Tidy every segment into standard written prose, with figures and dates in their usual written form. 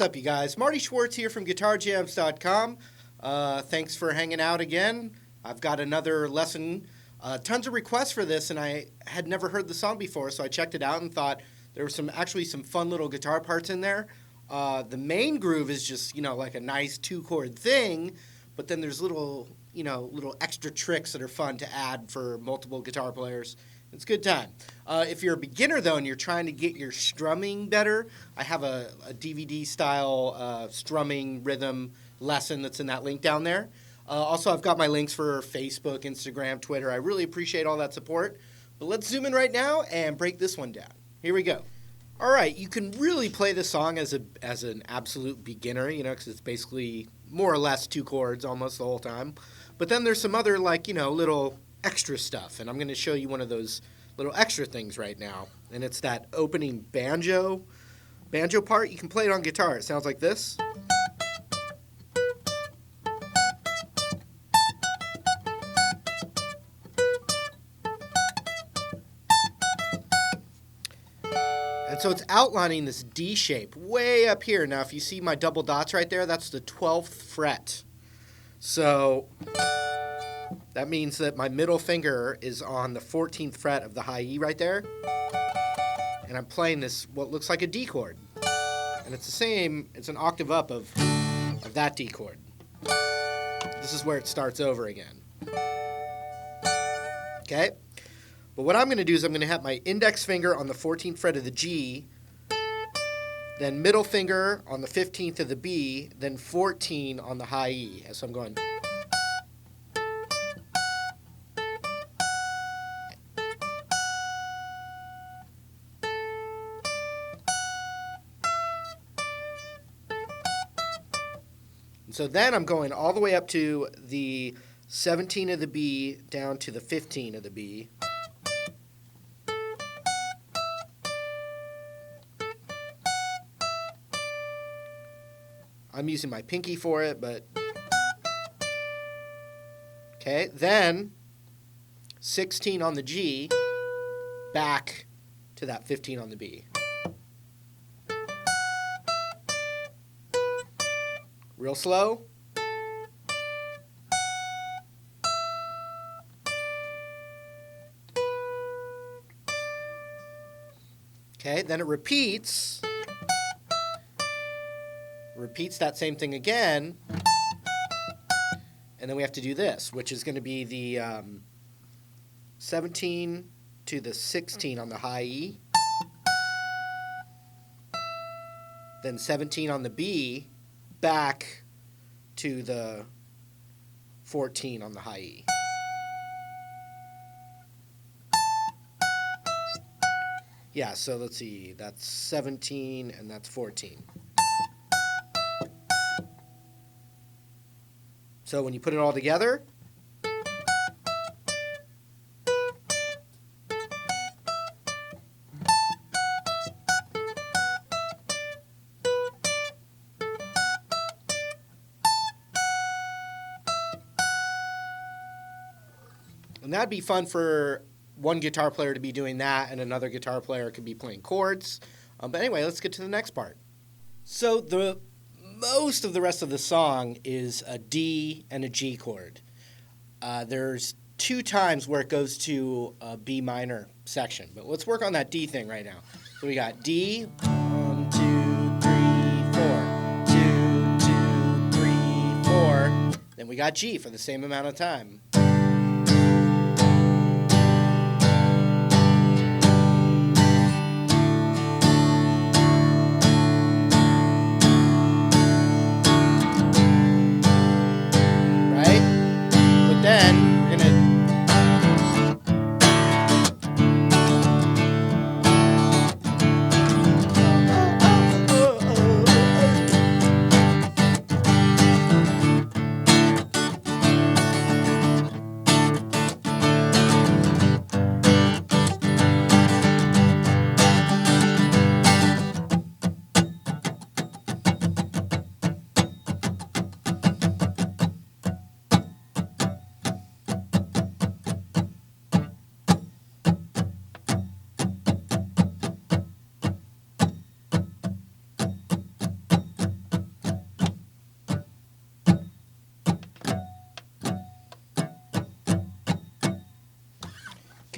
up, you guys? Marty Schwartz here from GuitarJamz.com. Thanks for hanging out again. I've got another lesson. Tons of requests for this, and I had never heard the song before, so I checked it out and thought there were some fun little guitar parts in there. The main groove is just, like a nice two-chord thing, but then there's little extra tricks that are fun to add for multiple guitar players. It's a good time. If you're a beginner, though, and you're trying to get your strumming better, I have a DVD-style strumming rhythm lesson that's in that link down there. Also, I've got my links for Facebook, Instagram, Twitter. I really appreciate all that support. But let's zoom in right now and break this one down. Here we go. All right, you can really play this song as an absolute beginner, because it's basically more or less two chords almost the whole time. But then there's some other, little extra stuff, and I'm going to show you one of those little extra things right now, and it's that opening banjo part. You can play it on guitar. It sounds like this. And so it's outlining this D shape way up here. Now, if you see my double dots right there, that's the 12th fret. So that means that my middle finger is on the 14th fret of the high E right there. And I'm playing this, what looks like a D chord. And it's the same, it's an octave up of that D chord. This is where it starts over again. Okay? But what I'm going to do is I'm going to have my index finger on the 14th fret of the G, then middle finger on the 15th of the B, then 14 on the high E. So I'm going. And so then I'm going all the way up to the 17 of the B down to the 15 of the B. I'm using my pinky for it, but okay. Then 16 on the G, back to that 15 on the B. Real slow. Okay, then it repeats that same thing again, and then we have to do this, which is going to be the 17 to the 16 on the high E, then 17 on the B, back to the 14 on the high E. Yeah, so let's see, that's 17 and that's 14. So when you put it all together, and that'd be fun for one guitar player to be doing that, and another guitar player could be playing chords. But anyway, let's get to the next part. So most of the rest of the song is a D and a G chord. There's two times where it goes to a B minor section, but let's work on that D thing right now. So we got D, 1, 2, 3, 4, 2, 2, 3, 4. Then we got G for the same amount of time.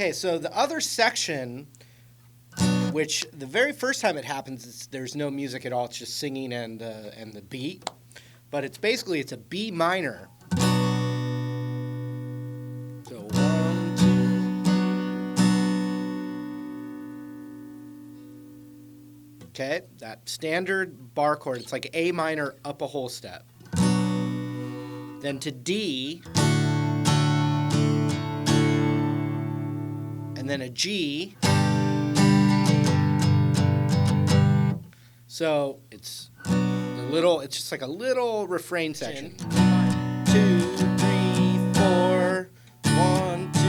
Okay, so the other section, which the very first time it happens, there's no music at all. It's just singing and the beat. But it's a B minor. So 1, 2. Okay, that standard bar chord. It's like A minor up a whole step. Then to D. And then a G. So it's just like a little refrain section. 1, 2, 3, 4. 1, 2,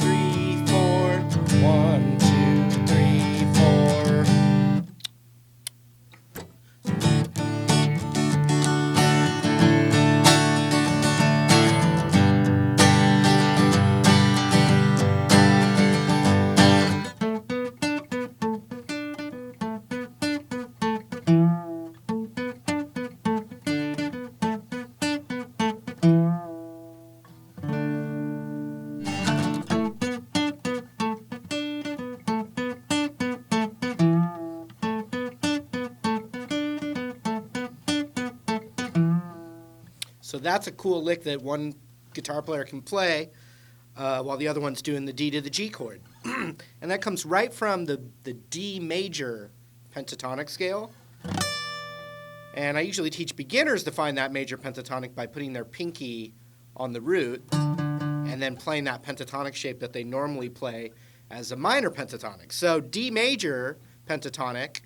3, 4. 1, 2, 3, 4. So that's a cool lick that one guitar player can play while the other one's doing the D to the G chord. And that comes right from the D major pentatonic scale. And I usually teach beginners to find that major pentatonic by putting their pinky on the root and then playing that pentatonic shape that they normally play as a minor pentatonic. So D major pentatonic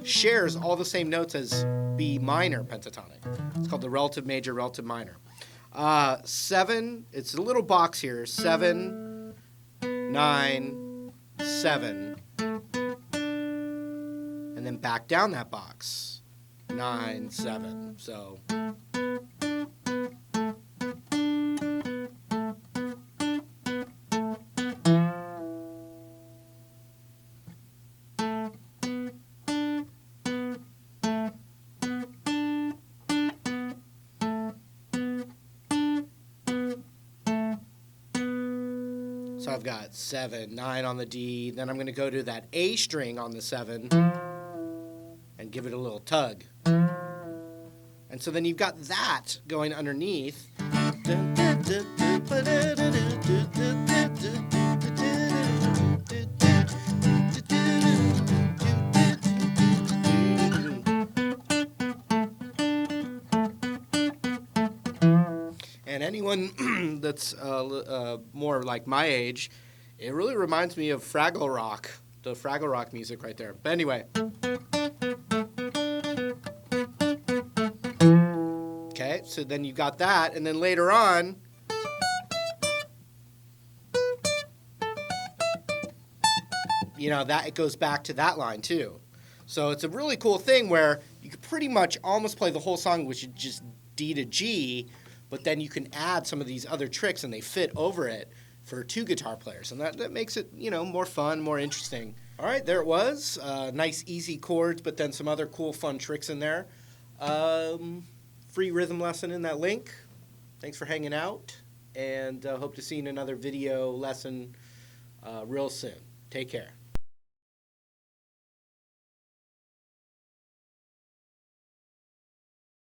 shares all the same notes as B minor pentatonic. It's called the relative major, relative minor. 7, it's a little box here. 7, 9, 7. And then back down that box. 9, 7. So. So I've got 7, 9 on the D, then I'm going to go to that A string on the 7 and give it a little tug. And so then you've got that going underneath. And anyone that's more like my age, it really reminds me of Fraggle Rock, the Fraggle Rock music right there. But anyway. Okay, so then you got that, and then later on, that it goes back to that line too. So it's a really cool thing where you could pretty much almost play the whole song, which is just D to G, but then you can add some of these other tricks and they fit over it for two guitar players. And that makes it, more fun, more interesting. All right, there it was. Nice, easy chords, but then some other cool, fun tricks in there. Free rhythm lesson in that link. Thanks for hanging out, and hope to see you in another video lesson real soon. Take care.